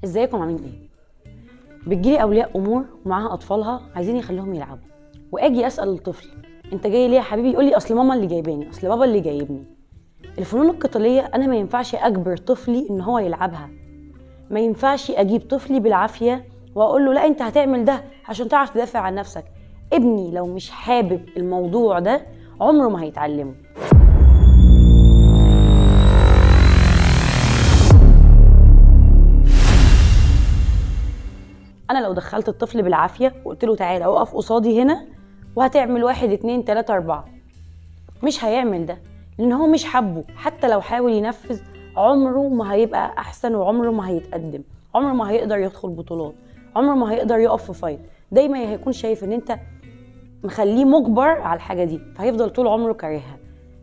ازيكم عاملين ايه؟ بتجيلي اولياء امور ومعاها اطفالها عايزين يخلوهم يلعبوا، واجي اسال الطفل انت جاي ليه يا حبيبي؟ يقول لي اصل ماما اللي جايباني، اصل بابا اللي جايبني. الفنون القتاليه انا ما ينفعش اجبر طفلي ان هو يلعبها، ما ينفعش اجيب طفلي بالعافيه واقول له لا انت هتعمل ده عشان تعرف تدافع عن نفسك. ابني لو مش حابب الموضوع ده عمره ما هيتعلمه. انا لو دخلت الطفل بالعافيه وقلت له تعالى اقف قصادي هنا وهتعمل 1 2 3 4، مش هيعمل ده لان هو مش حبه. حتى لو حاول ينفذ عمره ما هيبقى احسن، وعمره ما هيتقدم، عمره ما هيقدر يدخل بطولات، عمره ما هيقدر يقف في فايت. دايما هيكون شايف ان انت مخليه مجبر على الحاجه دي، فهيفضل طول عمره كارهها.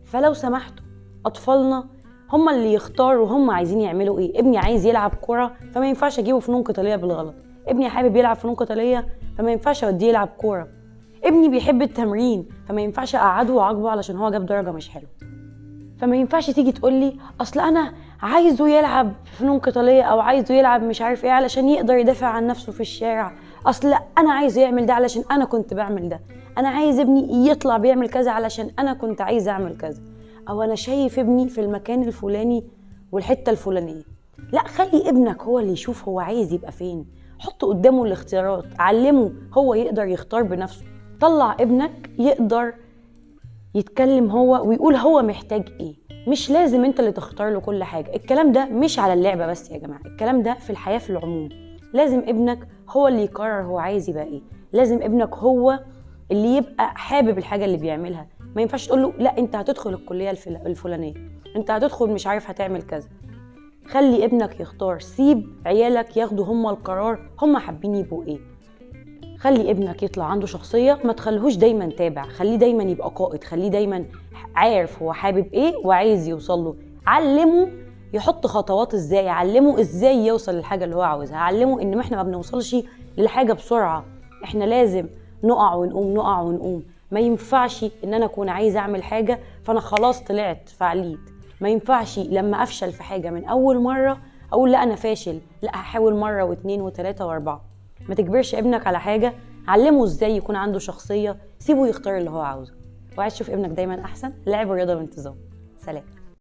فلو سمحتوا اطفالنا هم اللي يختاروا هم عايزين يعملوا ايه. ابني عايز يلعب كرة فما ينفعش اجيبه فنون قتاليه بالغلط. ابني حابب يلعب فنون قتاليه فما ينفعش اوديه يلعب كوره. ابني بيحب التمرين فما ينفعش اقعده واعاقبه علشان هو جاب درجه مش حلوه. فما ينفعش تيجي تقول لي اصل انا عايزه يلعب فنون قتاليه او عايزه يلعب مش عارف ايه علشان يقدر يدافع عن نفسه في الشارع. اصل لا انا عايزه يعمل ده علشان انا كنت بعمل ده. انا عايز ابني يطلع بيعمل كذا علشان انا كنت عايز اعمل كذا، او انا شايف ابني في المكان الفلاني والحته الفلانيه. لا، خلي ابنك هو اللي يشوف هو عايز يبقى فين. حط قدامه الاختيارات، علمه هو يقدر يختار بنفسه. طلع ابنك يقدر يتكلم هو ويقول هو محتاج ايه. مش لازم انت اللي تختار له كل حاجة. الكلام ده مش على اللعبة بس يا جماعة، الكلام ده في الحياة في العموم. لازم ابنك هو اللي يقرر هو عايز يبقى ايه. لازم ابنك هو اللي يبقى حابب الحاجة اللي بيعملها. ما ينفعش تقول له لا انت هتدخل الكلية الفلانية، انت هتدخل مش عارف هتعمل كذا. خلي ابنك يختار، سيب عيالك ياخدوا هم القرار هم حابين يبقوا ايه. خلي ابنك يطلع عنده شخصية، ما تخليهوش دايما تابع، خليه دايما يبقى قائد، خليه دايما عارف هو حابب ايه وعايز يوصل له. علمه يحط خطوات ازاي، علمه ازاي يوصل للحاجة اللي هو عاوزها، علمه ان احنا ما بنوصلش للحاجة بسرعة، احنا لازم نقع ونقوم نقع ونقوم. ما ينفعش ان انا اكون عايز اعمل حاجة فانا خلاص طلعت فعليت. ما ينفعش لما افشل في حاجة من اول مرة اقول لا انا فاشل، لا هحاول مرة واثنين وثلاثة واربعة. ما تجبرش ابنك على حاجة، علمه ازاي يكون عنده شخصية، سيبه يختار اللي هو عاوزه. وعايز تشوف ابنك دايما احسن، لعب الرياضة بانتظام. سلام.